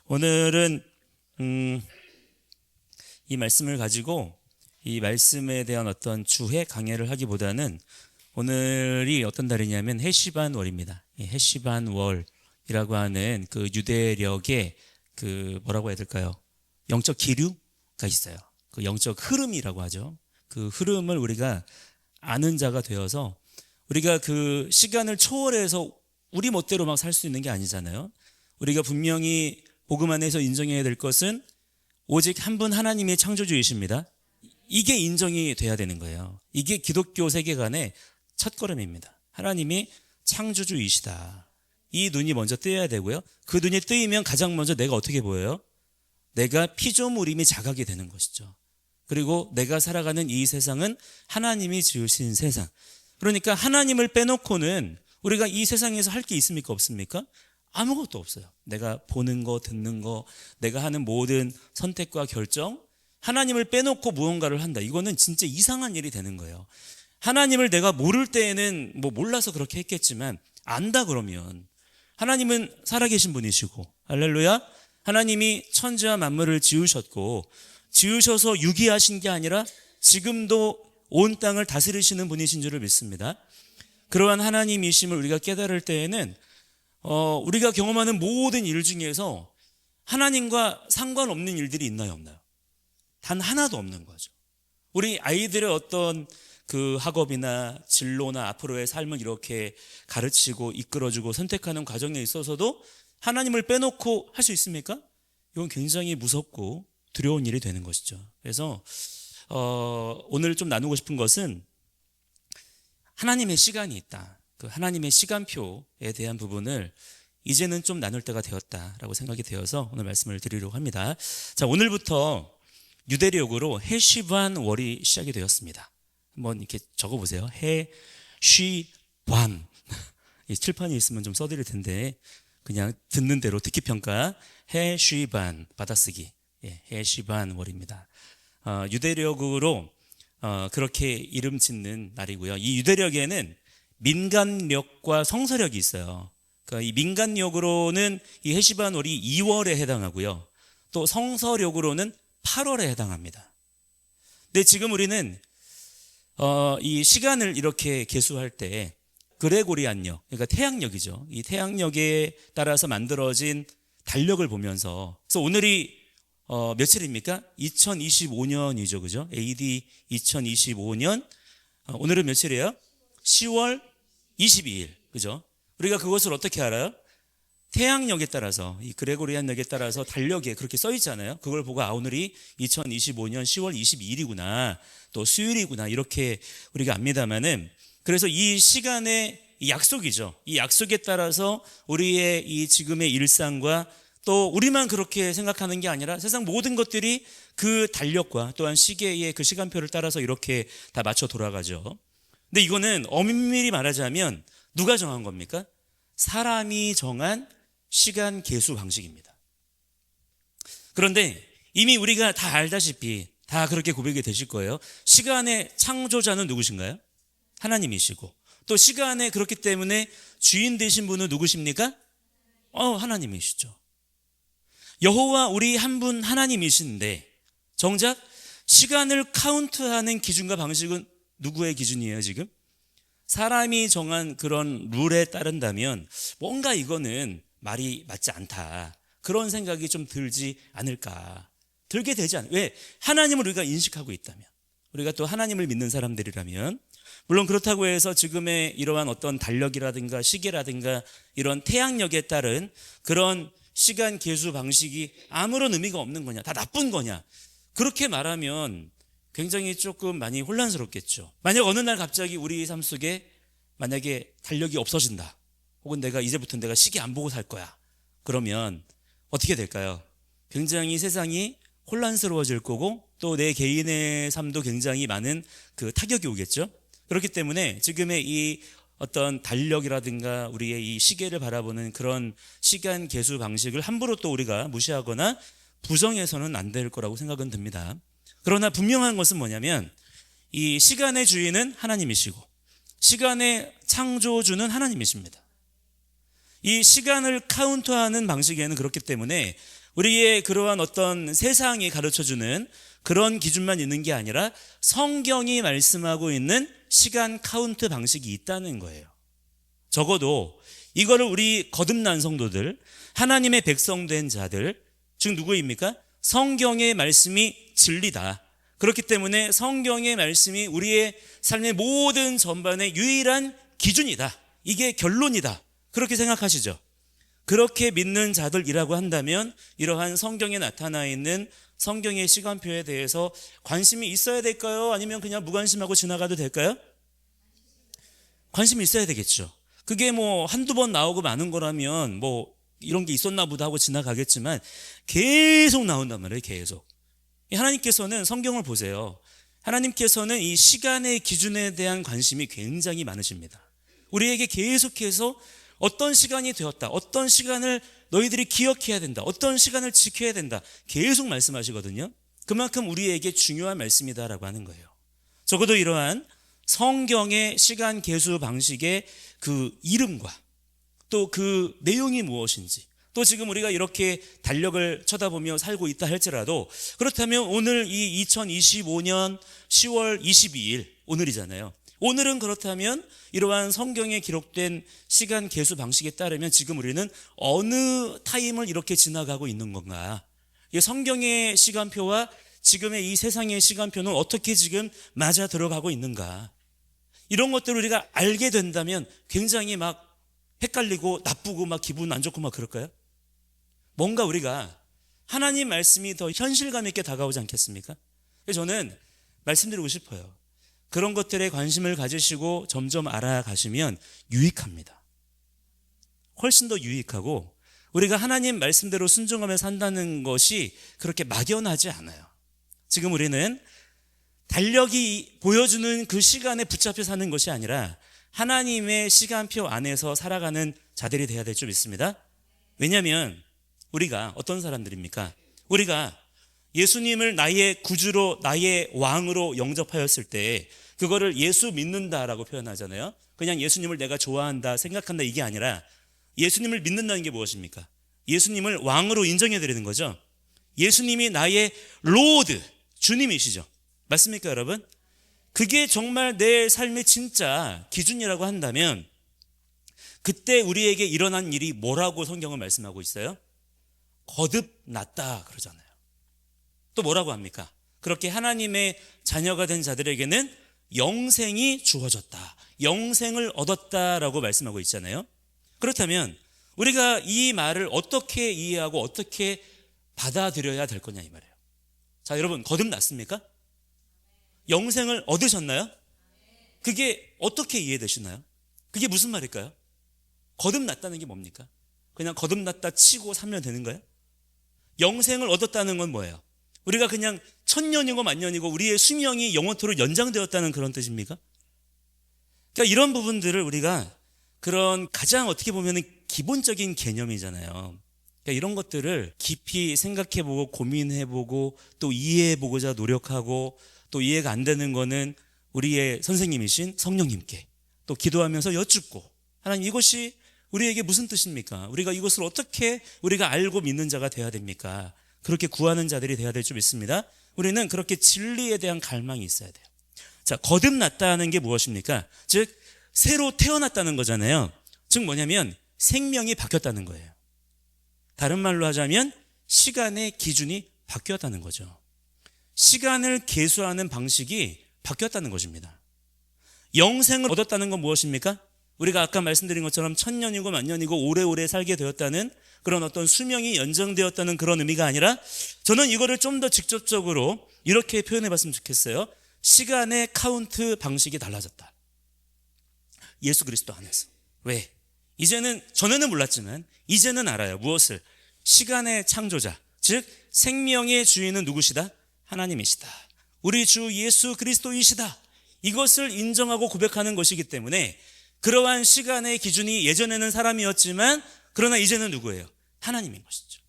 오늘은 이 말씀을 가지고 이 말씀에 대한 어떤 주해 강해를 하기보다는 오늘이 어떤 달이냐면 해시반 월입니다. 해시반 월이라고 하는 그 유대력의 그 뭐라고 해야 될까요? 영적 기류가 있어요. 그 영적 흐름이라고 하죠. 그 흐름을 우리가 아는 자가 되어서 우리가 그 시간을 초월해서 우리 멋대로 막 살 수 있는 게 아니잖아요. 우리가 분명히 복음 안에서 인정해야 될 것은 오직 한 분 하나님의 창조주이십니다. 이게 인정이 돼야 되는 거예요. 이게 기독교 세계관의 첫걸음입니다. 하나님이 창조주이시다. 이 눈이 먼저 뜨여야 되고요. 그 눈이 뜨이면 가장 먼저 내가 어떻게 보여요? 내가 피조물임이 자각이 되는 것이죠. 그리고 내가 살아가는 이 세상은 하나님이 지으신 세상. 그러니까 하나님을 빼놓고는 우리가 이 세상에서 할 게 있습니까? 없습니까? 아무것도 없어요. 내가 보는 거, 듣는 거, 내가 하는 모든 선택과 결정, 하나님을 빼놓고 무언가를 한다. 이거는 진짜 이상한 일이 되는 거예요. 하나님을 내가 모를 때에는 뭐 몰라서 그렇게 했겠지만 안다 그러면 하나님은 살아계신 분이시고, 할렐루야. 하나님이 천지와 만물을 지으셨고, 지으셔서 유기하신 게 아니라 지금도 온 땅을 다스리시는 분이신 줄을 믿습니다. 그러한 하나님이심을 우리가 깨달을 때에는 우리가 경험하는 모든 일 중에서 하나님과 상관없는 일들이 있나요, 없나요? 단 하나도 없는 거죠. 우리 아이들의 어떤 그 학업이나 진로나 앞으로의 삶을 이렇게 가르치고 이끌어주고 선택하는 과정에 있어서도 하나님을 빼놓고 할 수 있습니까? 이건 굉장히 무섭고 두려운 일이 되는 것이죠. 그래서 오늘 좀 나누고 싶은 것은 하나님의 시간이 있다. 그 하나님의 시간표에 대한 부분을 이제는 좀 나눌 때가 되었다라고 생각이 되어서 오늘 말씀을 드리려고 합니다. 자, 오늘부터 유대력으로 해시반 월이 시작이 되었습니다. 한번 이렇게 적어보세요. 해시반. 칠판이 있으면 좀 써드릴 텐데 그냥 듣는 대로 듣기 평가. 해시반 받아쓰기. 해시반 월입니다. 유대력으로 그렇게 이름 짓는 날이고요. 이 유대력에는 민간력과 성서력이 있어요. 그러니까 이 민간력으로는 이 해시반 월이 2월에 해당하고요. 또 성서력으로는 8월에 해당합니다. 근데 지금 우리는 이 시간을 이렇게 계수할 때 그레고리안력, 그러니까 태양력이죠. 이 태양력에 따라서 만들어진 달력을 보면서, 그래서 오늘이 며칠입니까? 2025년이죠. 그죠? AD 2025년. 오늘은 며칠이에요? 10월 22일. 그죠? 우리가 그것을 어떻게 알아요? 태양력에 따라서, 이 그레고리안력에 따라서 달력에 그렇게 써 있잖아요. 그걸 보고 오늘이 2025년 10월 22일이구나. 또 수요일이구나. 이렇게 우리가 압니다만은, 그래서 이 시간의 약속이죠. 이 약속에 따라서 우리의 이 지금의 일상과 또 우리만 그렇게 생각하는 게 아니라 세상 모든 것들이 그 달력과 또한 시계의 그 시간표를 따라서 이렇게 다 맞춰 돌아가죠. 근데 이거는 엄밀히 말하자면 누가 정한 겁니까? 사람이 정한 시간 계수 방식입니다. 그런데 이미 우리가 다 알다시피 다 그렇게 고백이 되실 거예요. 시간의 창조자는 누구신가요? 하나님이시고, 또 시간에 그렇기 때문에 주인 되신 분은 누구십니까? 하나님이시죠. 여호와 우리 한 분 하나님이신데 정작 시간을 카운트하는 기준과 방식은 누구의 기준이에요 지금? 사람이 정한 그런 룰에 따른다면 뭔가 이거는 말이 맞지 않다, 그런 생각이 좀 들지 않을까. 들게 되지 않아요. 왜? 하나님을 우리가 인식하고 있다면, 우리가 또 하나님을 믿는 사람들이라면. 물론 그렇다고 해서 지금의 이러한 어떤 달력이라든가 시계라든가 이런 태양력에 따른 그런 시간 계수 방식이 아무런 의미가 없는 거냐, 다 나쁜 거냐, 그렇게 말하면 굉장히 조금 많이 혼란스럽겠죠. 만약 어느 날 갑자기 우리 삶 속에 만약에 달력이 없어진다, 혹은 이제부터 내가 시계 안 보고 살 거야, 그러면 어떻게 될까요? 굉장히 세상이 혼란스러워질 거고, 또 내 개인의 삶도 굉장히 많은 그 타격이 오겠죠. 그렇기 때문에 지금의 이 어떤 달력이라든가 우리의 이 시계를 바라보는 그런 시간 계수 방식을 함부로 또 우리가 무시하거나 부정해서는 안 될 거라고 생각은 듭니다. 그러나 분명한 것은 뭐냐면 이 시간의 주인은 하나님이시고 시간의 창조주는 하나님이십니다. 이 시간을 카운트하는 방식에는 그렇기 때문에 우리의 그러한 어떤 세상이 가르쳐주는 그런 기준만 있는 게 아니라 성경이 말씀하고 있는 시간 카운트 방식이 있다는 거예요. 적어도 이거를 우리 거듭난 성도들, 하나님의 백성된 자들, 즉 누구입니까? 성경의 말씀이 진리다. 그렇기 때문에 성경의 말씀이 우리의 삶의 모든 전반의 유일한 기준이다. 이게 결론이다. 그렇게 생각하시죠? 그렇게 믿는 자들이라고 한다면 이러한 성경에 나타나 있는 성경의 시간표에 대해서 관심이 있어야 될까요? 아니면 그냥 무관심하고 지나가도 될까요? 관심이 있어야 되겠죠. 그게 뭐 한두 번 나오고 마는 거라면 뭐 이런 게 있었나 보다 하고 지나가겠지만 계속 나온단 말이에요. 계속. 하나님께서는 성경을 보세요. 하나님께서는 이 시간의 기준에 대한 관심이 굉장히 많으십니다. 우리에게 계속해서 어떤 시간이 되었다, 어떤 시간을 너희들이 기억해야 된다, 어떤 시간을 지켜야 된다 계속 말씀하시거든요. 그만큼 우리에게 중요한 말씀이다라고 하는 거예요. 적어도 이러한 성경의 시간 계수 방식의 그 이름과 또 그 내용이 무엇인지, 또 지금 우리가 이렇게 달력을 쳐다보며 살고 있다 할지라도, 그렇다면 오늘 이 2025년 10월 22일 오늘이잖아요. 오늘은 그렇다면 이러한 성경에 기록된 시간 계수 방식에 따르면 지금 우리는 어느 타임을 이렇게 지나가고 있는 건가? 이 성경의 시간표와 지금의 이 세상의 시간표는 어떻게 지금 맞아 들어가고 있는가? 이런 것들을 우리가 알게 된다면 굉장히 막 헷갈리고 나쁘고 막 기분 안 좋고 막 그럴까요? 뭔가 우리가 하나님 말씀이 더 현실감 있게 다가오지 않겠습니까? 그래서 저는 말씀드리고 싶어요. 그런 것들에 관심을 가지시고 점점 알아가시면 유익합니다. 훨씬 더 유익하고 우리가 하나님 말씀대로 순종하며 산다는 것이 그렇게 막연하지 않아요. 지금 우리는 달력이 보여주는 그 시간에 붙잡혀 사는 것이 아니라 하나님의 시간표 안에서 살아가는 자들이 돼야 될 줄 믿습니다. 왜냐하면 우리가 어떤 사람들입니까? 우리가 예수님을 나의 구주로 나의 왕으로 영접하였을 때 그거를 예수 믿는다라고 표현하잖아요. 그냥 예수님을 내가 좋아한다 생각한다 이게 아니라 예수님을 믿는다는 게 무엇입니까? 예수님을 왕으로 인정해 드리는 거죠. 예수님이 나의 로드 주님이시죠. 맞습니까 여러분? 그게 정말 내 삶의 진짜 기준이라고 한다면 그때 우리에게 일어난 일이 뭐라고 성경은 말씀하고 있어요? 거듭났다 그러잖아요. 또 뭐라고 합니까? 그렇게 하나님의 자녀가 된 자들에게는 영생이 주어졌다, 영생을 얻었다라고 말씀하고 있잖아요. 그렇다면 우리가 이 말을 어떻게 이해하고 어떻게 받아들여야 될 거냐 이 말이에요. 자 여러분, 거듭났습니까? 영생을 얻으셨나요? 그게 어떻게 이해되시나요? 그게 무슨 말일까요? 거듭났다는 게 뭡니까? 그냥 거듭났다 치고 살면 되는 거예요? 영생을 얻었다는 건 뭐예요? 우리가 그냥 천년이고 만년이고 우리의 수명이 영원토록 연장되었다는 그런 뜻입니까? 그러니까 이런 부분들을 우리가 그런 가장 어떻게 보면 기본적인 개념이잖아요. 그러니까 이런 것들을 깊이 생각해보고 고민해보고 또 이해해보고자 노력하고 또 이해가 안 되는 거는 우리의 선생님이신 성령님께 또 기도하면서 여쭙고, 하나님 이것이 우리에게 무슨 뜻입니까? 우리가 이것을 어떻게 우리가 알고 믿는 자가 되어야 됩니까? 그렇게 구하는 자들이 되어야 될 줄 믿습니다. 우리는 그렇게 진리에 대한 갈망이 있어야 돼요. 자, 거듭났다는 게 무엇입니까? 즉 새로 태어났다는 거잖아요. 즉 뭐냐면 생명이 바뀌었다는 거예요. 다른 말로 하자면 시간의 기준이 바뀌었다는 거죠. 시간을 계수하는 방식이 바뀌었다는 것입니다. 영생을 얻었다는 건 무엇입니까? 우리가 아까 말씀드린 것처럼 천년이고 만년이고 오래오래 살게 되었다는 그런 어떤 수명이 연장되었다는 그런 의미가 아니라, 저는 이거를 좀 더 직접적으로 이렇게 표현해 봤으면 좋겠어요. 시간의 카운트 방식이 달라졌다. 예수 그리스도 안에서. 왜? 이제는, 전에는 몰랐지만 이제는 알아요. 무엇을? 시간의 창조자, 즉 생명의 주인은 누구시다? 하나님이시다. 우리 주 예수 그리스도이시다. 이것을 인정하고 고백하는 것이기 때문에 그러한 시간의 기준이 예전에는 사람이었지만 그러나 이제는 누구예요? 하나님인 것이죠.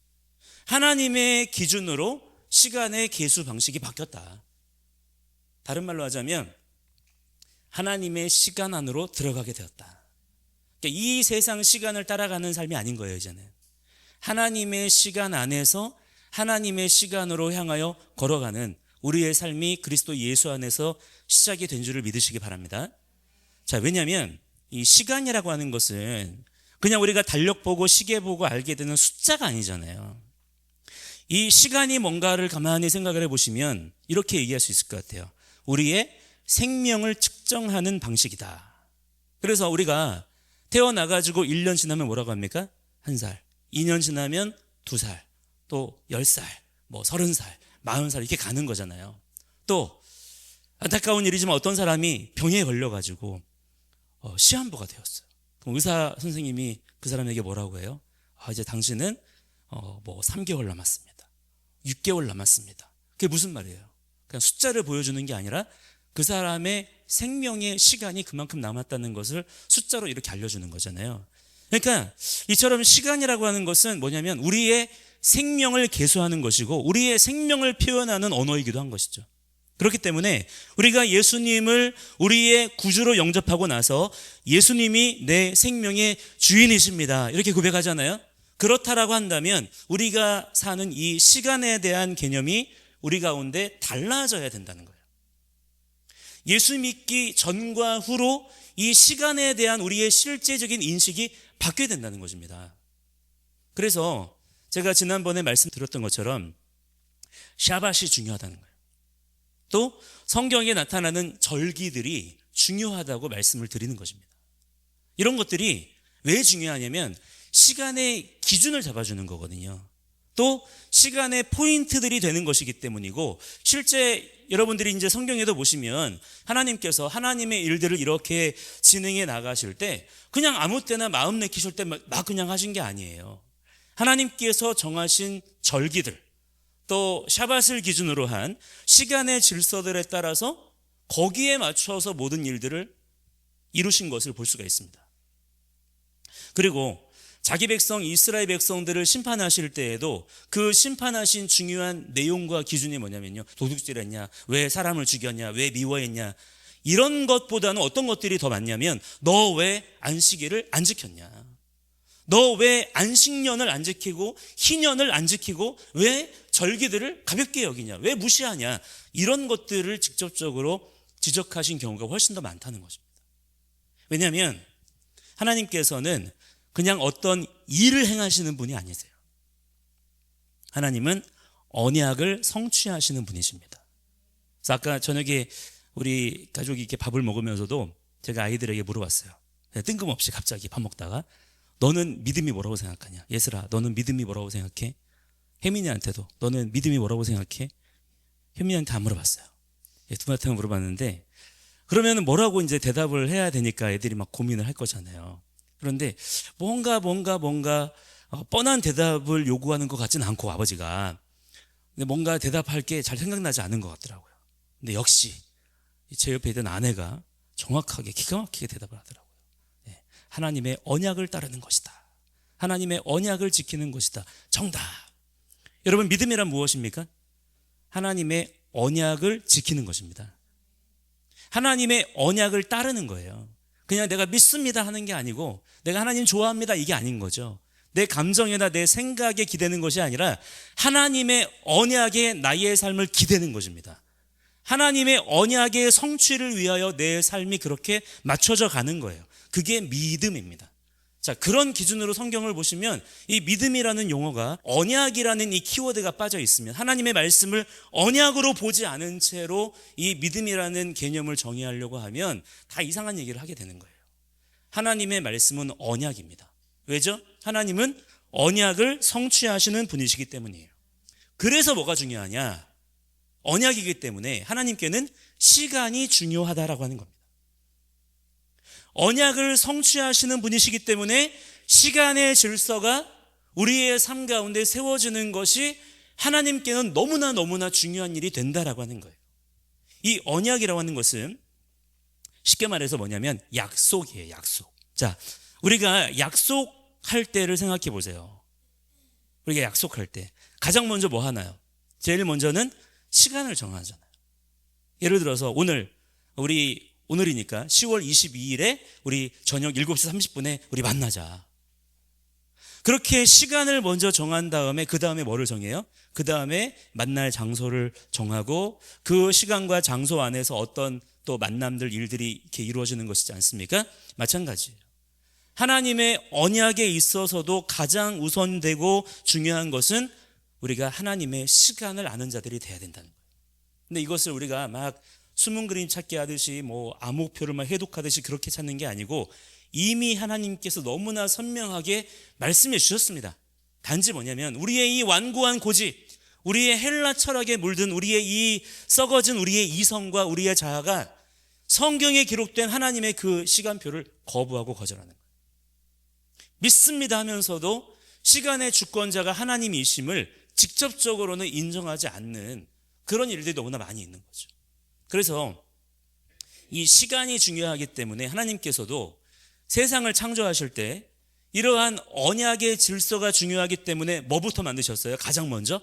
하나님의 기준으로 시간의 계수 방식이 바뀌었다. 다른 말로 하자면 하나님의 시간 안으로 들어가게 되었다. 그러니까 이 세상 시간을 따라가는 삶이 아닌 거예요. 이제는 하나님의 시간 안에서 하나님의 시간으로 향하여 걸어가는 우리의 삶이 그리스도 예수 안에서 시작이 된 줄을 믿으시기 바랍니다. 자, 왜냐하면 이 시간이라고 하는 것은 그냥 우리가 달력 보고 시계 보고 알게 되는 숫자가 아니잖아요. 이 시간이 뭔가를 가만히 생각을 해보시면 이렇게 얘기할 수 있을 것 같아요. 우리의 생명을 측정하는 방식이다. 그래서 우리가 태어나가지고 1년 지나면 뭐라고 합니까? 1살. 2년 지나면 2살. 또 10살, 뭐 30살, 40살 이렇게 가는 거잖아요. 또 안타까운 일이지만 어떤 사람이 병에 걸려가지고 시한부가 되었어요. 그럼 의사 선생님이 그 사람에게 뭐라고 해요? 이제 당신은 뭐 3개월 남았습니다. 6개월 남았습니다. 그게 무슨 말이에요? 그냥 숫자를 보여주는 게 아니라 그 사람의 생명의 시간이 그만큼 남았다는 것을 숫자로 이렇게 알려주는 거잖아요. 그러니까 이처럼 시간이라고 하는 것은 뭐냐면 우리의 생명을 계수하는 것이고 우리의 생명을 표현하는 언어이기도 한 것이죠. 그렇기 때문에 우리가 예수님을 우리의 구주로 영접하고 나서 예수님이 내 생명의 주인이십니다 이렇게 고백하잖아요. 그렇다라고 한다면 우리가 사는 이 시간에 대한 개념이 우리 가운데 달라져야 된다는 거예요. 예수 믿기 전과 후로 이 시간에 대한 우리의 실제적인 인식이 바뀌어야 된다는 것입니다. 그래서 제가 지난번에 말씀드렸던 것처럼 샤밧이 중요하다는 거예요. 또 성경에 나타나는 절기들이 중요하다고 말씀을 드리는 것입니다. 이런 것들이 왜 중요하냐면 시간의 기준을 잡아주는 거거든요. 또 시간의 포인트들이 되는 것이기 때문이고, 실제 여러분들이 이제 성경에도 보시면 하나님께서 하나님의 일들을 이렇게 진행해 나가실 때 그냥 아무 때나 마음 내키실 때 막 그냥 하신 게 아니에요. 하나님께서 정하신 절기들, 또 샤밧을 기준으로 한 시간의 질서들에 따라서 거기에 맞춰서 모든 일들을 이루신 것을 볼 수가 있습니다. 그리고 자기 백성 이스라엘 백성들을 심판하실 때에도 그 심판하신 중요한 내용과 기준이 뭐냐면요, 도둑질했냐, 왜 사람을 죽였냐, 왜 미워했냐, 이런 것보다는 어떤 것들이 더 많냐면 너 왜 안식일을 안 지켰냐, 너 왜 안식년을 안 지키고 희년을 안 지키고 왜 절기들을 가볍게 여기냐, 왜 무시하냐, 이런 것들을 직접적으로 지적하신 경우가 훨씬 더 많다는 것입니다. 왜냐하면 하나님께서는 그냥 어떤 일을 행하시는 분이 아니세요. 하나님은 언약을 성취하시는 분이십니다. 그래서 아까 저녁에 우리 가족이 이렇게 밥을 먹으면서도 제가 아이들에게 물어봤어요. 뜬금없이 갑자기 밥 먹다가 너는 믿음이 뭐라고 생각하냐? 예슬아, 너는 믿음이 뭐라고 생각해? 혜민이한테도 너는 믿음이 뭐라고 생각해? 혜민이한테 안 물어봤어요. 두한테 물어봤는데 그러면 뭐라고 이제 대답을 해야 되니까 애들이 막 고민을 할 거잖아요. 그런데 뭔가 뻔한 대답을 요구하는 것 같지는 않고 아버지가, 근데 뭔가 대답할 게 잘 생각나지 않은 것 같더라고요. 근데 역시 제 옆에 있던 아내가 정확하게 기가 막히게 대답을 하더라고요. 하나님의 언약을 따르는 것이다. 하나님의 언약을 지키는 것이다. 정답. 여러분, 믿음이란 무엇입니까? 하나님의 언약을 지키는 것입니다. 하나님의 언약을 따르는 거예요. 그냥 내가 믿습니다 하는 게 아니고 내가 하나님 좋아합니다 이게 아닌 거죠. 내 감정이나 내 생각에 기대는 것이 아니라 하나님의 언약에 나의 삶을 기대는 것입니다. 하나님의 언약의 성취를 위하여 내 삶이 그렇게 맞춰져 가는 거예요. 그게 믿음입니다. 자, 그런 기준으로 성경을 보시면 이 믿음이라는 용어가 언약이라는 이 키워드가 빠져 있으면, 하나님의 말씀을 언약으로 보지 않은 채로 이 믿음이라는 개념을 정의하려고 하면 다 이상한 얘기를 하게 되는 거예요. 하나님의 말씀은 언약입니다. 왜죠? 하나님은 언약을 성취하시는 분이시기 때문이에요. 그래서 뭐가 중요하냐? 언약이기 때문에 하나님께는 시간이 중요하다라고 하는 겁니다. 언약을 성취하시는 분이시기 때문에 시간의 질서가 우리의 삶 가운데 세워지는 것이 하나님께는 너무나 중요한 일이 된다라고 하는 거예요. 이 언약이라고 하는 것은 쉽게 말해서 뭐냐면 약속이에요. 약속. 자, 우리가 약속할 때를 생각해 보세요. 우리가 약속할 때 가장 먼저 뭐 하나요? 제일 먼저는 시간을 정하잖아요. 예를 들어서 오늘이니까 10월 22일에 우리 저녁 7시 30분에 우리 만나자. 그렇게 시간을 먼저 정한 다음에 그 다음에 뭐를 정해요? 그 다음에 만날 장소를 정하고 그 시간과 장소 안에서 어떤 또 만남들 일들이 이렇게 이루어지는 것이지 않습니까? 마찬가지예요. 하나님의 언약에 있어서도 가장 우선되고 중요한 것은 우리가 하나님의 시간을 아는 자들이 돼야 된다는 거예요. 근데 이것을 우리가 막 숨은 그림 찾기 하듯이 뭐 암호표를 막 해독하듯이 그렇게 찾는 게 아니고 이미 하나님께서 너무나 선명하게 말씀해 주셨습니다. 단지 뭐냐면 우리의 이 완고한 고집, 우리의 헬라 철학에 물든 우리의 이 썩어진 우리의 이성과 우리의 자아가 성경에 기록된 하나님의 그 시간표를 거부하고 거절하는 거예요. 믿습니다 하면서도 시간의 주권자가 하나님이심을 직접적으로는 인정하지 않는 그런 일들이 너무나 많이 있는 거죠. 그래서 이 시간이 중요하기 때문에 하나님께서도 세상을 창조하실 때 이러한 언약의 질서가 중요하기 때문에 뭐부터 만드셨어요? 가장 먼저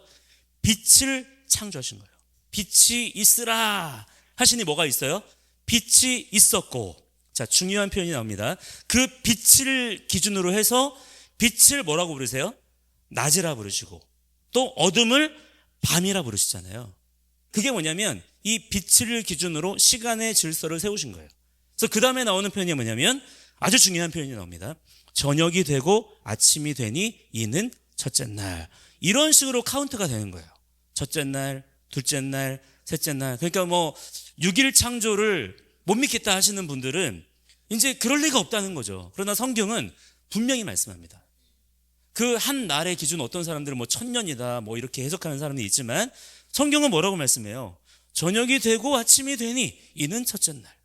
빛을 창조하신 거예요. 빛이 있으라 하시니 뭐가 있어요? 빛이 있었고, 자, 중요한 표현이 나옵니다. 그 빛을 기준으로 해서 빛을 뭐라고 부르세요? 낮이라 부르시고 또 어둠을 밤이라 부르시잖아요. 그게 뭐냐면 이 빛을 기준으로 시간의 질서를 세우신 거예요. 그래서 그 다음에 나오는 표현이 뭐냐면 아주 중요한 표현이 나옵니다. 저녁이 되고 아침이 되니 이는 첫째 날. 이런 식으로 카운트가 되는 거예요. 첫째 날, 둘째 날, 셋째 날. 그러니까 뭐 6일 창조를 못 믿겠다 하시는 분들은 이제 그럴 리가 없다는 거죠. 그러나 성경은 분명히 말씀합니다. 그 한 날의 기준, 어떤 사람들은 뭐 1000년이다 뭐 이렇게 해석하는 사람이 있지만 성경은 뭐라고 말씀해요? 저녁이 되고 아침이 되니 이는 첫째 날.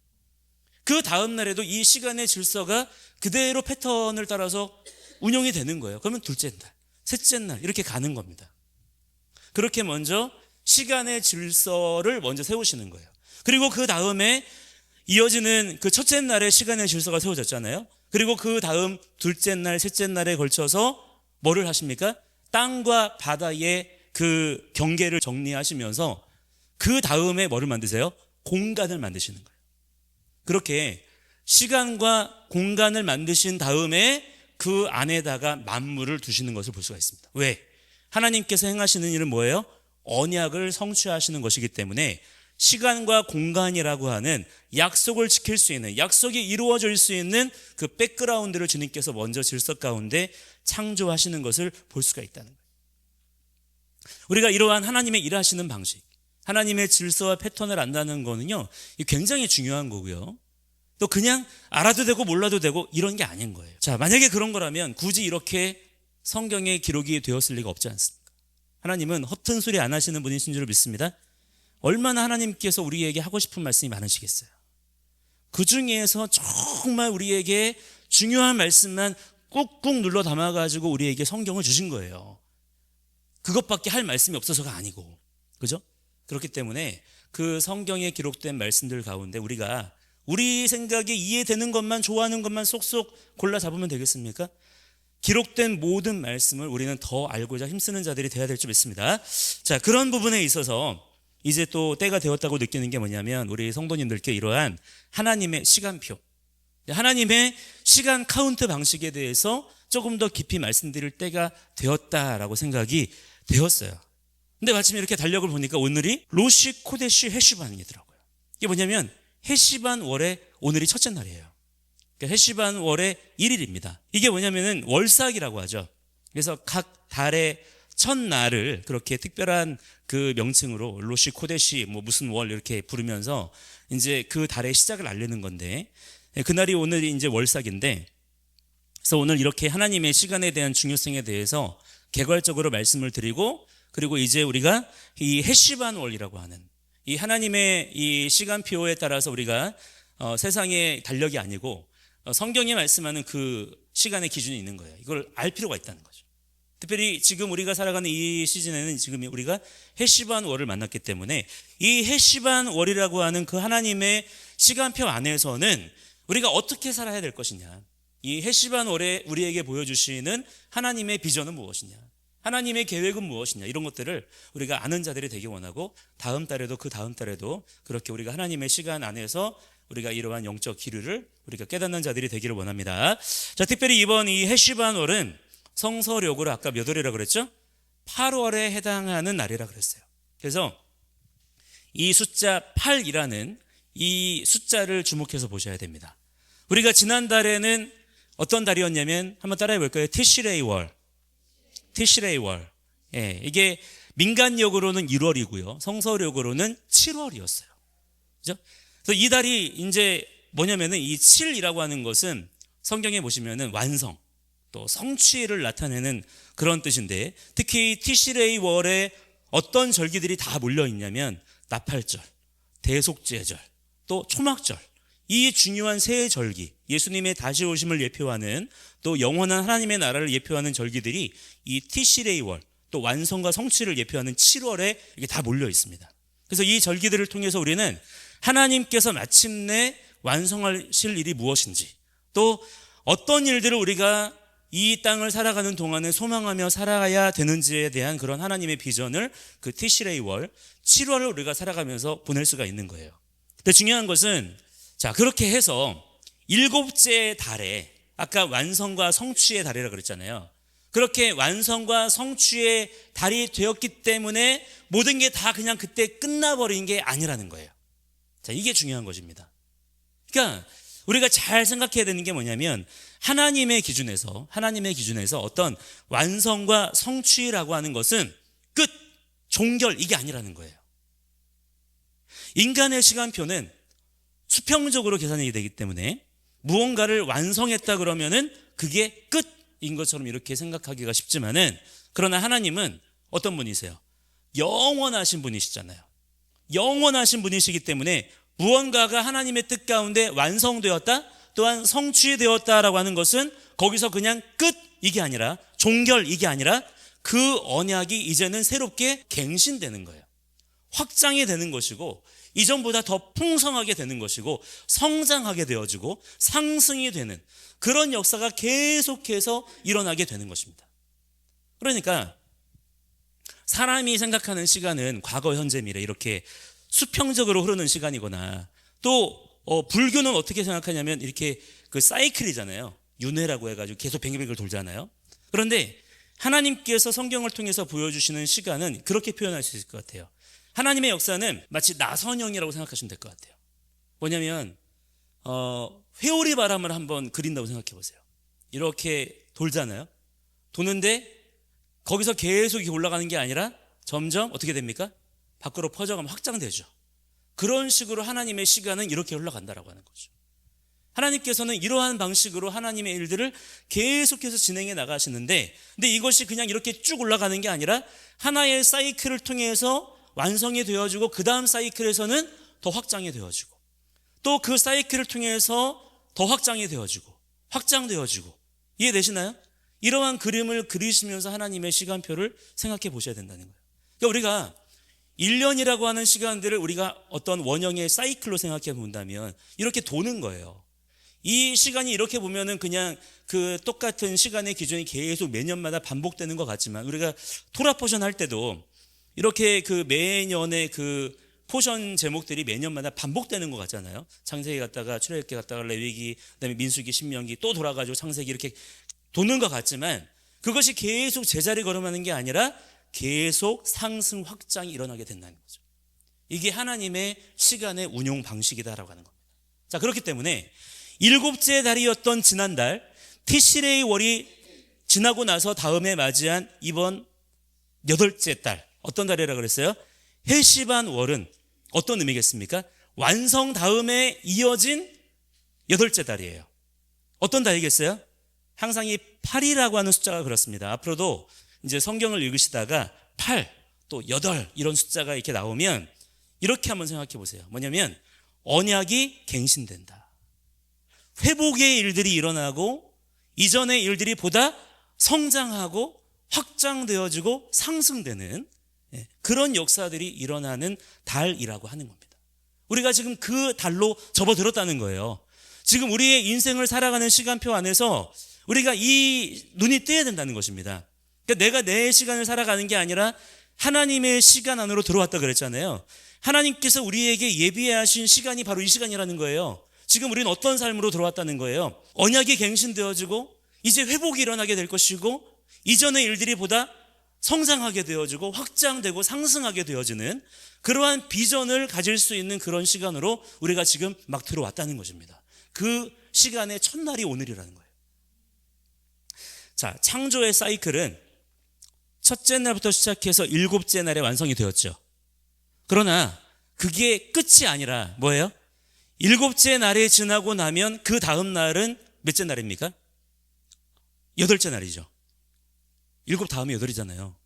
그 다음 날에도 이 시간의 질서가 그대로 패턴을 따라서 운영이 되는 거예요. 그러면 둘째 날, 셋째 날 이렇게 가는 겁니다. 그렇게 먼저 시간의 질서를 먼저 세우시는 거예요. 그리고 그 다음에 이어지는 그 첫째 날에 시간의 질서가 세워졌잖아요. 그리고 그 다음 둘째 날, 셋째 날에 걸쳐서 뭐를 하십니까? 땅과 바다의 그 경계를 정리하시면서 그 다음에 뭐를 만드세요? 공간을 만드시는 거예요. 그렇게 시간과 공간을 만드신 다음에 그 안에다가 만물을 두시는 것을 볼 수가 있습니다. 왜? 하나님께서 행하시는 일은 뭐예요? 언약을 성취하시는 것이기 때문에 시간과 공간이라고 하는 약속을 지킬 수 있는, 약속이 이루어질 수 있는 그 백그라운드를 주님께서 먼저 질서 가운데 창조하시는 것을 볼 수가 있다는 거예요. 우리가 이러한 하나님의 일하시는 방식, 하나님의 질서와 패턴을 안다는 거는요, 굉장히 중요한 거고요. 또 그냥 알아도 되고 몰라도 되고 이런 게 아닌 거예요. 자, 만약에 그런 거라면 굳이 이렇게 성경에 기록이 되었을 리가 없지 않습니까? 하나님은 허튼 소리 안 하시는 분이신 줄 믿습니다. 얼마나 하나님께서 우리에게 하고 싶은 말씀이 많으시겠어요. 그 중에서 정말 우리에게 중요한 말씀만 꾹꾹 눌러 담아가지고 우리에게 성경을 주신 거예요. 그것밖에 할 말씀이 없어서가 아니고, 그죠? 그렇기 때문에 그 성경에 기록된 말씀들 가운데 우리가 우리 생각에 이해되는 것만, 좋아하는 것만 쏙쏙 골라 잡으면 되겠습니까? 기록된 모든 말씀을 우리는 더 알고자 힘쓰는 자들이 되어야 될 줄 믿습니다. 자, 그런 부분에 있어서 이제 또 때가 되었다고 느끼는 게 뭐냐면 우리 성도님들께 이러한 하나님의 시간표, 하나님의 시간 카운트 방식에 대해서 조금 더 깊이 말씀드릴 때가 되었다라고 생각이 되었어요. 근데 마침 이렇게 달력을 보니까 오늘이 로시 코데시 헤시반이더라고요. 이게 뭐냐면 헤시반 월의 오늘이 첫째 날이에요. 그러니까 헤시반 월의 1일입니다. 이게 뭐냐면은 월삭이라고 하죠. 그래서 각 달의 첫날을 그렇게 특별한 그 명칭으로 로시 코데시 뭐 무슨 월 이렇게 부르면서 이제 그 달의 시작을 알리는 건데, 그날이 오늘이 이제 월삭인데, 그래서 오늘 이렇게 하나님의 시간에 대한 중요성에 대해서 개괄적으로 말씀을 드리고, 그리고 이제 우리가 이 헤시반 월이라고 하는 이 하나님의 이 시간표에 따라서 우리가 세상의 달력이 아니고 성경이 말씀하는 그 시간의 기준이 있는 거예요. 이걸 알 필요가 있다는 거죠. 특별히 지금 우리가 살아가는 이 시즌에는 지금 우리가 헤시반 월을 만났기 때문에 이 헤시반 월이라고 하는 그 하나님의 시간표 안에서는 우리가 어떻게 살아야 될 것이냐, 이 헤시반 월에 우리에게 보여주시는 하나님의 비전은 무엇이냐, 하나님의 계획은 무엇이냐, 이런 것들을 우리가 아는 자들이 되기 원하고 다음 달에도 그 다음 달에도 그렇게 우리가 하나님의 시간 안에서 우리가 이러한 영적 기류를 우리가 깨닫는 자들이 되기를 원합니다. 자, 특별히 이번 이 헤시반 월은 성서력으로 아까 몇 월이라고 그랬죠? 8월에 해당하는 날이라 그랬어요. 그래서 이 숫자 8이라는 이 숫자를 주목해서 보셔야 됩니다. 우리가 지난달에는 어떤 달이었냐면 한번 따라해 볼까요? 티시레이 월. 예, 이게 민간력으로는 1월이고요. 성서력으로는 7월이었어요. 그죠? 그래서 이 달이 이제 뭐냐면은 이 7이라고 하는 것은 성경에 보시면은 완성, 또 성취를 나타내는 그런 뜻인데, 특히 티시레이 월에 어떤 절기들이 다 몰려 있냐면 나팔절, 대속죄절, 또 초막절, 이 중요한 세 절기, 예수님의 다시 오심을 예표하는 또 영원한 하나님의 나라를 예표하는 절기들이 이 티시레이 월, 또 완성과 성취를 예표하는 7월에 이게 다 몰려 있습니다. 그래서 이 절기들을 통해서 우리는 하나님께서 마침내 완성하실 일이 무엇인지, 또 어떤 일들을 우리가 이 땅을 살아가는 동안에 소망하며 살아야 되는지에 대한 그런 하나님의 비전을 그 티시레이 월 7월을 우리가 살아가면서 보낼 수가 있는 거예요. 근데 중요한 것은, 자, 그렇게 해서 일곱째 달에, 아까 완성과 성취의 달이라고 그랬잖아요. 그렇게 완성과 성취의 달이 되었기 때문에 모든 게 다 그냥 그때 끝나버린 게 아니라는 거예요. 자, 이게 중요한 것입니다. 그러니까 우리가 잘 생각해야 되는 게 뭐냐면, 하나님의 기준에서 어떤 완성과 성취라고 하는 것은 끝, 종결, 이게 아니라는 거예요. 인간의 시간표는 수평적으로 계산이 되기 때문에 무언가를 완성했다 그러면은 그게 끝인 것처럼 이렇게 생각하기가 쉽지만은, 그러나 하나님은 어떤 분이세요? 영원하신 분이시잖아요. 영원하신 분이시기 때문에 무언가가 하나님의 뜻 가운데 완성되었다, 또한 성취되었다라고 하는 것은 거기서 그냥 끝, 이게 아니라 종결, 이게 아니라 그 언약이 이제는 새롭게 갱신되는 거예요. 확장이 되는 것이고, 이전보다 더 풍성하게 되는 것이고, 성장하게 되어지고 상승이 되는 그런 역사가 계속해서 일어나게 되는 것입니다. 그러니까 사람이 생각하는 시간은 과거, 현재, 미래 이렇게 수평적으로 흐르는 시간이거나, 또 불교는 어떻게 생각하냐면 이렇게 그 사이클이잖아요. 윤회라고 해가지고 계속 뱅글뱅글 돌잖아요. 그런데 하나님께서 성경을 통해서 보여주시는 시간은 그렇게 표현할 수 있을 것 같아요. 하나님의 역사는 마치 나선형이라고 생각하시면 될 것 같아요. 뭐냐면 회오리 바람을 한번 그린다고 생각해 보세요. 이렇게 돌잖아요. 도는데 거기서 계속 올라가는 게 아니라 점점 어떻게 됩니까? 밖으로 퍼져가면 확장되죠. 그런 식으로 하나님의 시간은 이렇게 흘러간다라고 하는 거죠. 하나님께서는 이러한 방식으로 하나님의 일들을 계속해서 진행해 나가시는데, 근데 이것이 그냥 이렇게 쭉 올라가는 게 아니라 하나의 사이클을 통해서 완성이 되어지고, 그 다음 사이클에서는 더 확장이 되어지고, 또 그 사이클을 통해서 더 확장이 되어지고, 확장되어지고, 이해되시나요? 이러한 그림을 그리시면서 하나님의 시간표를 생각해 보셔야 된다는 거예요. 그러니까 우리가 1년이라고 하는 시간들을 우리가 어떤 원형의 사이클로 생각해 본다면 이렇게 도는 거예요. 이 시간이 이렇게 보면은 그냥 그 똑같은 시간의 기준이 계속 매년마다 반복되는 것 같지만, 우리가 토라 포션 할 때도 이렇게 그 매년의 그 포션 제목들이 매년마다 반복되는 것 같잖아요. 창세기 갔다가 출애굽기 갔다가 레위기, 그다음에 민수기, 신명기, 또 돌아가지고 창세기, 이렇게 도는 것 같지만 그것이 계속 제자리 걸음하는 게 아니라 계속 상승 확장이 일어나게 된다는 거죠. 이게 하나님의 시간의 운용 방식이다라고 하는 겁니다. 자, 그렇기 때문에 일곱째 달이었던 지난달 티시레이 월이 지나고 나서 다음에 맞이한 이번 여덟째 달, 어떤 달이라고 그랬어요? 헬시반 월은 어떤 의미겠습니까? 완성 다음에 이어진 여덟째 달이에요. 어떤 달이겠어요? 항상 이 8이라고 하는 숫자가 그렇습니다. 앞으로도 이제 성경을 읽으시다가 8, 또 8 이런 숫자가 이렇게 나오면 이렇게 한번 생각해 보세요. 뭐냐면 언약이 갱신된다. 회복의 일들이 일어나고 이전의 일들이 보다 성장하고 확장되어지고 상승되는 그런 역사들이 일어나는 달이라고 하는 겁니다. 우리가 지금 그 달로 접어들었다는 거예요. 지금 우리의 인생을 살아가는 시간표 안에서 우리가 이 눈이 뜨야 된다는 것입니다. 그러니까 내가 내 시간을 살아가는 게 아니라 하나님의 시간 안으로 들어왔다 그랬잖아요. 하나님께서 우리에게 예비하신 시간이 바로 이 시간이라는 거예요. 지금 우리는 어떤 삶으로 들어왔다는 거예요? 언약이 갱신되어지고 이제 회복이 일어나게 될 것이고, 이전의 일들이 보다 성장하게 되어지고 확장되고 상승하게 되어지는 그러한 비전을 가질 수 있는 그런 시간으로 우리가 지금 막 들어왔다는 것입니다. 그 시간의 첫날이 오늘이라는 거예요. 자, 창조의 사이클은 첫째 날부터 시작해서 일곱째 날에 완성이 되었죠. 그러나 그게 끝이 아니라 뭐예요? 일곱째 날이 지나고 나면 그 다음 날은 몇째 날입니까? 여덟째 날이죠. 일곱 다음에 여덟이잖아요.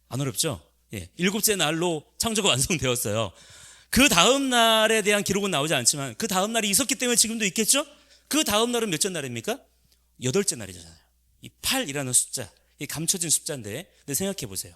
안 어렵죠? 예, 일곱째 날로 창조가 완성되었어요. 그 다음 날에 대한 기록은 나오지 않지만 그 다음 날이 있었기 때문에 지금도 있겠죠? 그 다음 날은 몇째 날입니까? 여덟째 날이잖아요. 이 8이라는 숫자, 이 감춰진 숫자인데, 근데 생각해 보세요.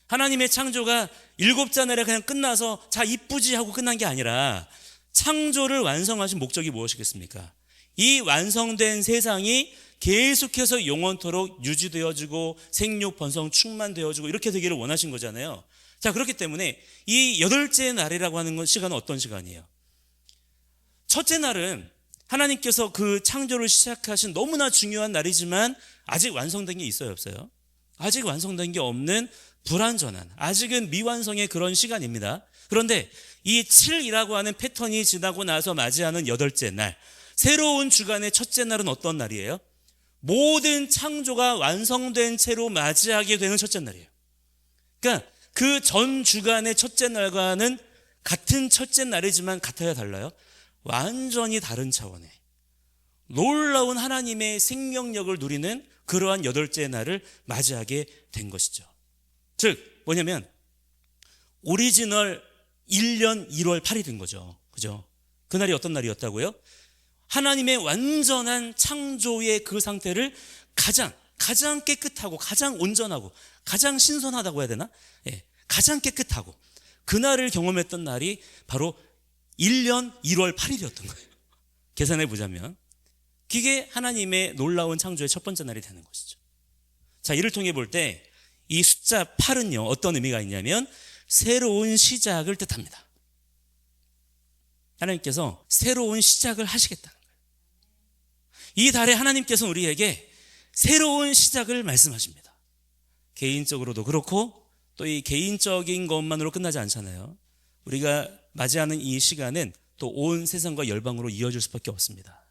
하나님의 창조가 일곱째 날에 그냥 끝나서 자 이쁘지 하고 끝난 게 아니라 창조를 완성하신 목적이 무엇이겠습니까? 이 완성된 세상이 계속해서 영원토록 유지되어지고 생육, 번성, 충만되어지고 이렇게 되기를 원하신 거잖아요. 자, 그렇기 때문에 이 여덟째 날이라고 하는 시간은 어떤 시간이에요? 첫째 날은 하나님께서 그 창조를 시작하신 너무나 중요한 날이지만 아직 완성된 게 있어요, 없어요? 아직 완성된 게 없는 불완전한, 아직은 미완성의 그런 시간입니다. 그런데 이 7이라고 하는 패턴이 지나고 나서 맞이하는 여덟째 날, 새로운 주간의 첫째 날은 어떤 날이에요? 모든 창조가 완성된 채로 맞이하게 되는 첫째 날이에요. 그러니까 그 전 주간의 첫째 날과는 같은 첫째 날이지만 같아야 달라요. 완전히 다른 차원의 놀라운 하나님의 생명력을 누리는 그러한 여덟째 날을 맞이하게 된 것이죠. 즉 뭐냐면 오리지널 1년 1월 8일인 거죠. 그죠? 그날이 어떤 날이었다고요? 하나님의 완전한 창조의 그 상태를 가장 깨끗하고 가장 온전하고 가장 신선하다고 해야 되나? 예, 가장 깨끗하고 그날을 경험했던 날이 바로 1년 1월 8일이었던 거예요. 계산해 보자면 그게 하나님의 놀라운 창조의 첫 번째 날이 되는 것이죠. 자, 이를 통해 볼 때 이 숫자 8은요 어떤 의미가 있냐면 새로운 시작을 뜻합니다. 하나님께서 새로운 시작을 하시겠다는 거예요. 이 달에 하나님께서는 우리에게 새로운 시작을 말씀하십니다. 개인적으로도 그렇고 또 이 개인적인 것만으로 끝나지 않잖아요. 우리가 맞이하는 이 시간은 또 온 세상과 열방으로 이어질 수밖에 없습니다.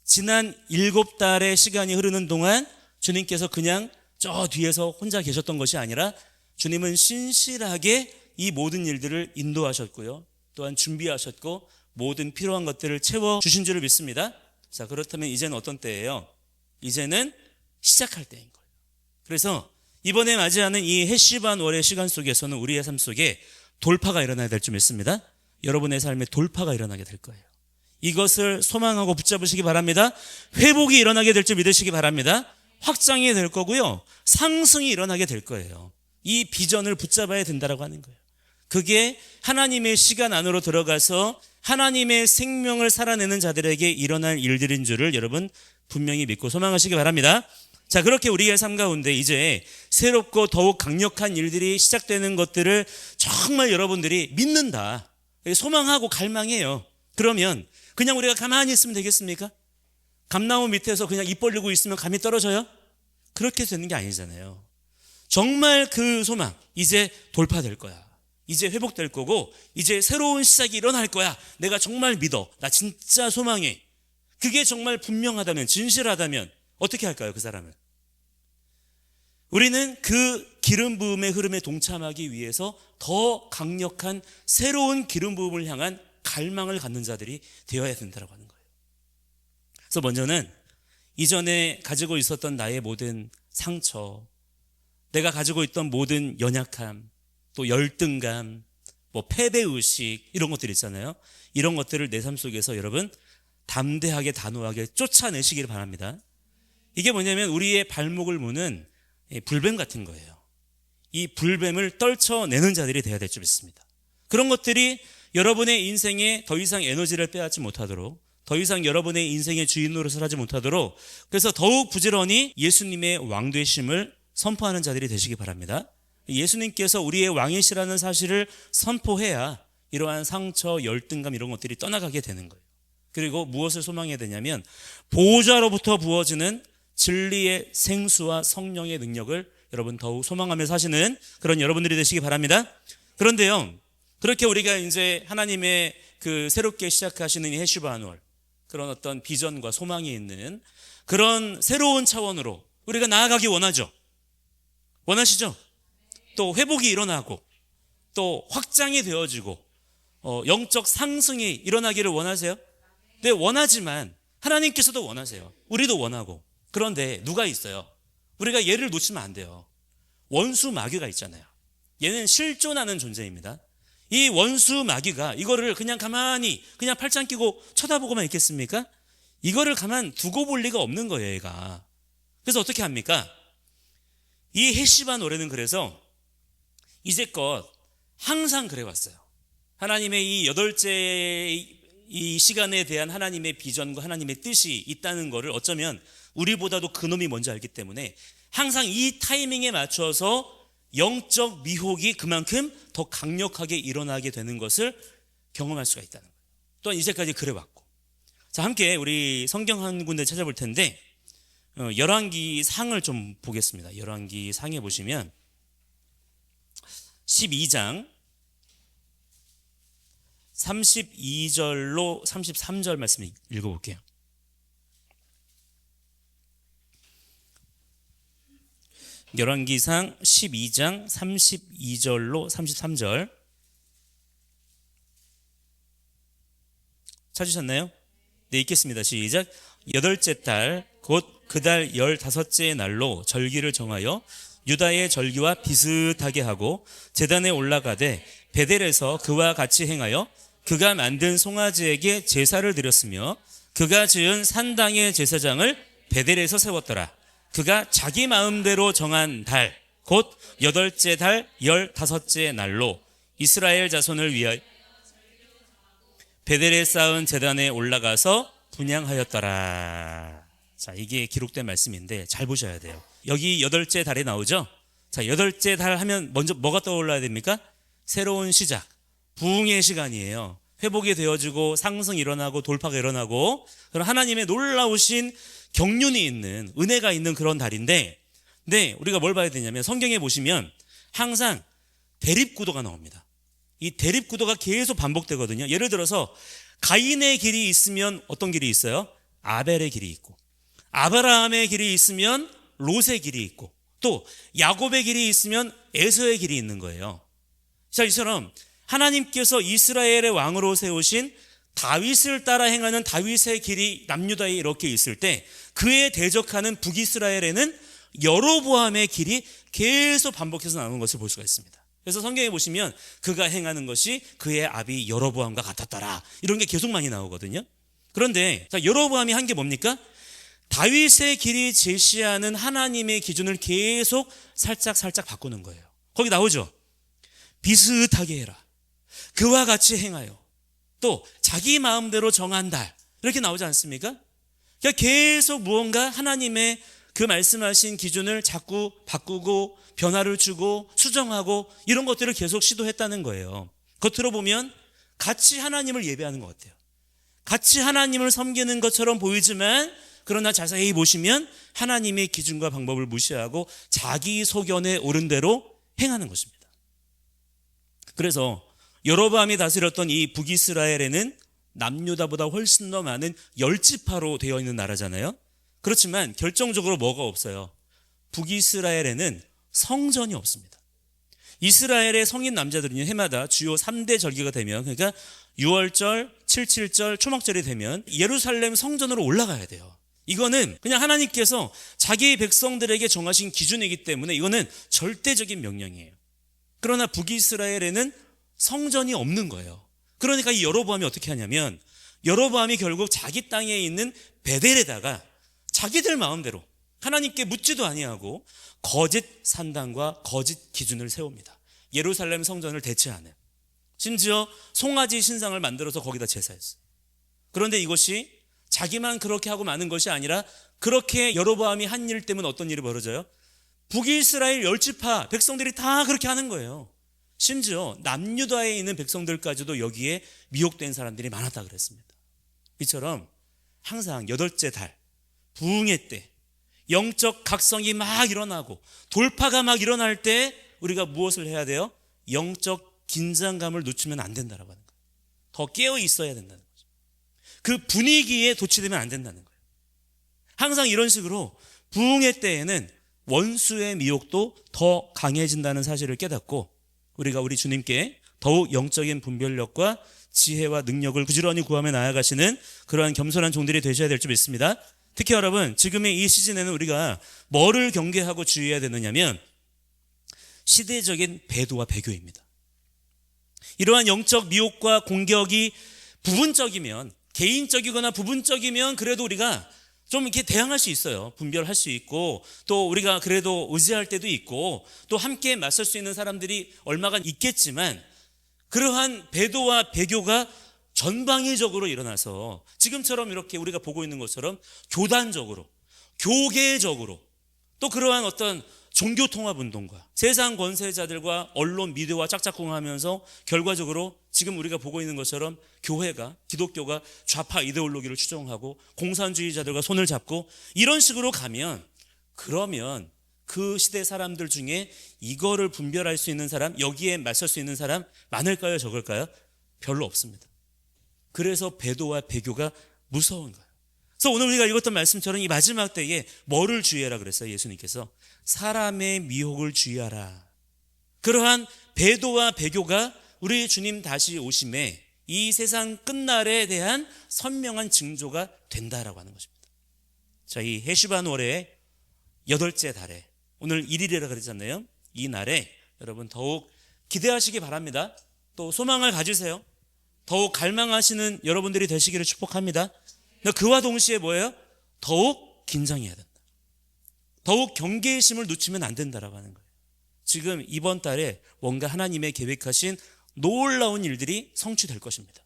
지난 7달의 시간이 흐르는 동안 주님께서 그냥 저 뒤에서 혼자 계셨던 것이 아니라 주님은 신실하게 이 모든 일들을 인도하셨고요. 또한 준비하셨고 모든 필요한 것들을 채워주신 줄을 믿습니다. 자, 그렇다면 이제는 어떤 때예요? 이제는 시작할 때인 거예요. 그래서 이번에 맞이하는 이 해시반 월의 시간 속에서는 우리의 삶 속에 돌파가 일어나야 될 줄 믿습니다. 여러분의 삶에 돌파가 일어나게 될 거예요. 이것을 소망하고 붙잡으시기 바랍니다. 회복이 일어나게 될 줄 믿으시기 바랍니다. 확장이 될 거고요. 상승이 일어나게 될 거예요. 이 비전을 붙잡아야 된다라고 하는 거예요. 그게 하나님의 시간 안으로 들어가서 하나님의 생명을 살아내는 자들에게 일어날 일들인 줄을 여러분 분명히 믿고 소망하시기 바랍니다. 자, 그렇게 우리의 삶 가운데 이제 새롭고 더욱 강력한 일들이 시작되는 것들을 정말 여러분들이 믿는다, 소망하고 갈망해요. 그러면 그냥 우리가 가만히 있으면 되겠습니까? 감나무 밑에서 그냥 입 벌리고 있으면 감이 떨어져요? 그렇게 되는 게 아니잖아요. 정말 그 소망, 이제 돌파될 거야, 이제 회복될 거고 이제 새로운 시작이 일어날 거야, 내가 정말 믿어, 나 진짜 소망해, 그게 정말 분명하다면, 진실하다면 어떻게 할까요? 그 사람은 우리는 그 기름 부음의 흐름에 동참하기 위해서 더 강력한 새로운 기름 부음을 향한 갈망을 갖는 자들이 되어야 된다고 하는 거예요. 그래서 먼저는 이전에 가지고 있었던 나의 모든 상처, 내가 가지고 있던 모든 연약함, 또 열등감, 뭐 패배의식, 이런 것들 있잖아요. 이런 것들을 내 삶 속에서 여러분 담대하게 단호하게 쫓아내시길 바랍니다. 이게 뭐냐면 우리의 발목을 무는 불뱀 같은 거예요. 이 불뱀을 떨쳐내는 자들이 되어야 될 줄 믿습니다. 그런 것들이 여러분의 인생에 더 이상 에너지를 빼앗지 못하도록, 더 이상 여러분의 인생의 주인 노릇을 하지 못하도록, 그래서 더욱 부지런히 예수님의 왕되심을 선포하는 자들이 되시기 바랍니다. 예수님께서 우리의 왕이시라는 사실을 선포해야 이러한 상처, 열등감 이런 것들이 떠나가게 되는 거예요. 그리고 무엇을 소망해야 되냐면 보좌로부터 부어지는 진리의 생수와 성령의 능력을 여러분 더욱 소망하며 사시는 그런 여러분들이 되시기 바랍니다. 그런데요, 그렇게 우리가 이제 하나님의 그 새롭게 시작하시는 이 헤슈바누얼, 그런 어떤 비전과 소망이 있는 그런 새로운 차원으로 우리가 나아가기 원하죠. 원하시죠? 또 회복이 일어나고 또 확장이 되어지고 영적 상승이 일어나기를 원하세요? 네, 원하지만 하나님께서도 원하세요. 우리도 원하고. 그런데 누가 있어요? 우리가 얘를 놓치면 안 돼요. 원수 마귀가 있잖아요. 얘는 실존하는 존재입니다. 이 원수 마귀가 이거를 그냥 가만히 그냥 팔짱 끼고 쳐다보고만 있겠습니까? 이거를 가만 두고 볼 리가 없는 거예요, 얘가. 그래서 어떻게 합니까? 이 헤시바 노래는 그래서 이제껏 항상 그래왔어요. 하나님의 이 여덟째 이 시간에 대한 하나님의 비전과 하나님의 뜻이 있다는 것을 어쩌면 우리보다도 그놈이 먼저 알기 때문에 항상 이 타이밍에 맞춰서 영적 미혹이 그만큼 더 강력하게 일어나게 되는 것을 경험할 수가 있다는 거예요. 또한 이제까지 그래왔고. 자, 함께 우리 성경 한 군데 찾아볼 텐데 열왕기 상을 좀 보겠습니다. 열왕기 상에 보시면 12장 32절로 33절 말씀 읽어볼게요. 열왕기상 12장 32절로 33절 찾으셨나요? 네, 읽겠습니다. 시작. 여덟째 달 곧 그 달 15째 날로 절기를 정하여 유다의 절기와 비슷하게 하고 제단에 올라가되 베델에서 그와 같이 행하여 그가 만든 송아지에게 제사를 드렸으며 그가 지은 산당의 제사장을 베델에서 세웠더라. 그가 자기 마음대로 정한 달 곧 여덟째 달 15째 날로 이스라엘 자손을 위하여 베델에 쌓은 제단에 올라가서 분향하였더라. 자, 이게 기록된 말씀인데 잘 보셔야 돼요. 여기 여덟째 달에 나오죠? 자, 여덟째 달 하면 먼저 뭐가 떠올라야 됩니까? 새로운 시작, 부흥의 시간이에요. 회복이 되어지고 상승이 일어나고 돌파가 일어나고 그런 하나님의 놀라우신 경륜이 있는 은혜가 있는 그런 달인데, 네, 우리가 뭘 봐야 되냐면 성경에 보시면 항상 대립구도가 나옵니다. 이 대립구도가 계속 반복되거든요. 예를 들어서 가인의 길이 있으면 어떤 길이 있어요? 아벨의 길이 있고, 아브라함의 길이 있으면 롯의 길이 있고, 또 야곱의 길이 있으면 에서의 길이 있는 거예요. 자, 이처럼 하나님께서 이스라엘의 왕으로 세우신 다윗을 따라 행하는 다윗의 길이 남유다에 이렇게 있을 때 그에 대적하는 북이스라엘에는 여로보암의 길이 계속 반복해서 나오는 것을 볼 수가 있습니다. 그래서 성경에 보시면 그가 행하는 것이 그의 아비 여로보암과 같았더라, 이런 게 계속 많이 나오거든요. 그런데 자, 여로보암이 한 게 뭡니까? 다윗의 길이 제시하는 하나님의 기준을 계속 살짝 바꾸는 거예요. 거기 나오죠. 비슷하게 해라, 그와 같이 행하여, 또 자기 마음대로 정한 달, 이렇게 나오지 않습니까? 그러니까 계속 무언가 하나님의 그 말씀하신 기준을 자꾸 바꾸고 변화를 주고 수정하고 이런 것들을 계속 시도했다는 거예요. 겉으로 보면 같이 하나님을 예배하는 것 같아요. 같이 하나님을 섬기는 것처럼 보이지만 그러나 자세히 보시면 하나님의 기준과 방법을 무시하고 자기 소견에 옳은 대로 행하는 것입니다. 그래서 여로보암이 다스렸던 이 북이스라엘에는 남유다보다 훨씬 더 많은 10지파로 되어 있는 나라잖아요. 그렇지만 결정적으로 뭐가 없어요? 북이스라엘에는 성전이 없습니다. 이스라엘의 성인 남자들은요, 해마다 주요 3대 절기가 되면, 그러니까 6월절, 7.7절, 초막절이 되면 예루살렘 성전으로 올라가야 돼요. 이거는 그냥 하나님께서 자기 백성들에게 정하신 기준이기 때문에 이거는 절대적인 명령이에요. 그러나 북이스라엘에는 성전이 없는 거예요. 그러니까 이 여로보암이 어떻게 하냐면, 여로보암이 결국 자기 땅에 있는 베델에다가 자기들 마음대로 하나님께 묻지도 아니하고 거짓 산당과 거짓 기준을 세웁니다. 예루살렘 성전을 대체하는, 심지어 송아지 신상을 만들어서 거기다 제사했어요. 그런데 이것이 자기만 그렇게 하고 마는 것이 아니라 그렇게 여로보암이 한 일 때문에 어떤 일이 벌어져요? 북이스라엘 10지파 백성들이 다 그렇게 하는 거예요. 심지어 남유다에 있는 백성들까지도 여기에 미혹된 사람들이 많았다 그랬습니다. 이처럼 항상 8째 달 부흥의 때 영적 각성이 막 일어나고 돌파가 막 일어날 때 우리가 무엇을 해야 돼요? 영적 긴장감을 놓치면 안 된다라고 하는 거예요. 더 깨어 있어야 된다는 거죠. 그 분위기에 도취되면 안 된다는 거예요. 항상 이런 식으로 부흥의 때에는 원수의 미혹도 더 강해진다는 사실을 깨닫고 우리가 우리 주님께 더욱 영적인 분별력과 지혜와 능력을 부지런히 구하며 나아가시는 그러한 겸손한 종들이 되셔야 될 줄 믿습니다. 특히 여러분, 지금의 이 시즌에는 우리가 뭐를 경계하고 주의해야 되느냐면 시대적인 배도와 배교입니다. 이러한 영적 미혹과 공격이 부분적이면, 개인적이거나 부분적이면 그래도 우리가 좀 이렇게 대항할 수 있어요. 분별할 수 있고, 또 우리가 그래도 의지할 때도 있고, 또 함께 맞설 수 있는 사람들이 얼마가 있겠지만, 그러한 배도와 배교가 전방위적으로 일어나서 지금처럼 이렇게 우리가 보고 있는 것처럼 교단적으로, 교계적으로, 또 그러한 어떤 종교통합운동과 세상 권세자들과 언론 미디어와 짝짝꿍하면서 결과적으로 지금 우리가 보고 있는 것처럼 교회가, 기독교가 좌파 이데올로기를 추종하고 공산주의자들과 손을 잡고 이런 식으로 가면, 그러면 그 시대 사람들 중에 이거를 분별할 수 있는 사람, 여기에 맞설 수 있는 사람 많을까요? 적을까요? 별로 없습니다. 그래서 배도와 배교가 무서운 거예요. 그래서 오늘 우리가 읽었던 말씀처럼 이 마지막 때에 뭐를 주의하라 그랬어요? 예수님께서 사람의 미혹을 주의하라. 그러한 배도와 배교가 우리 주님 다시 오심에 이 세상 끝날에 대한 선명한 징조가 된다라고 하는 것입니다. 자, 이 헤시반 월의 8째 달에 오늘 1일이라 그랬잖아요. 이 날에 여러분 더욱 기대하시기 바랍니다. 또 소망을 가지세요. 더욱 갈망하시는 여러분들이 되시기를 축복합니다. 그와 동시에 뭐예요? 더욱 긴장해야 된다. 더욱 경계의 심을 놓치면 안 된다라고 하는 거예요. 지금 이번 달에 뭔가 하나님의 계획하신 놀라운 일들이 성취될 것입니다.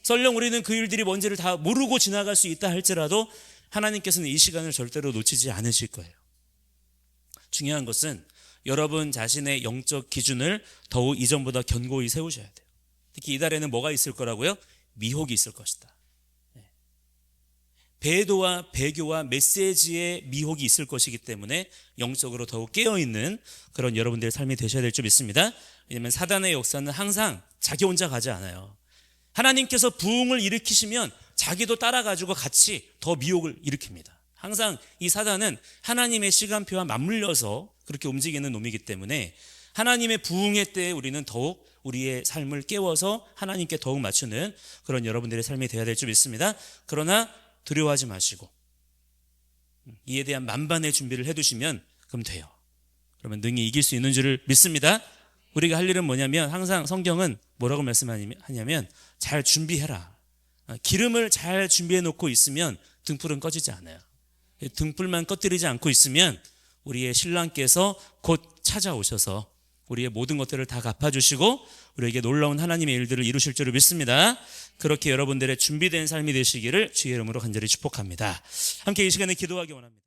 설령 우리는 그 일들이 뭔지를 다 모르고 지나갈 수 있다 할지라도 하나님께서는 이 시간을 절대로 놓치지 않으실 거예요. 중요한 것은 여러분 자신의 영적 기준을 더욱 이전보다 견고히 세우셔야 돼요. 특히 이 달에는 뭐가 있을 거라고요? 미혹이 있을 것이다. 배도와 배교와 메시지의 미혹이 있을 것이기 때문에 영적으로 더욱 깨어있는 그런 여러분들의 삶이 되셔야 될 줄 믿습니다. 왜냐하면 사단의 역사는 항상 자기 혼자 가지 않아요. 하나님께서 부흥을 일으키시면 자기도 따라가지고 같이 더 미혹을 일으킵니다. 항상 이 사단은 하나님의 시간표와 맞물려서 그렇게 움직이는 놈이기 때문에 하나님의 부흥의 때에 우리는 더욱 우리의 삶을 깨워서 하나님께 더욱 맞추는 그런 여러분들의 삶이 되어야 될 줄 믿습니다. 그러나 두려워하지 마시고 이에 대한 만반의 준비를 해두시면 그럼 돼요. 그러면 능히 이길 수 있는 줄을 믿습니다. 우리가 할 일은 뭐냐면 항상 성경은 뭐라고 말씀하냐면 잘 준비해라. 기름을 잘 준비해 놓고 있으면 등불은 꺼지지 않아요. 등불만 꺼뜨리지 않고 있으면 우리의 신랑께서 곧 찾아오셔서 우리의 모든 것들을 다 갚아주시고 우리에게 놀라운 하나님의 일들을 이루실 줄을 믿습니다. 그렇게 여러분들의 준비된 삶이 되시기를 주의 이름으로 간절히 축복합니다. 함께 이 시간에 기도하기 원합니다.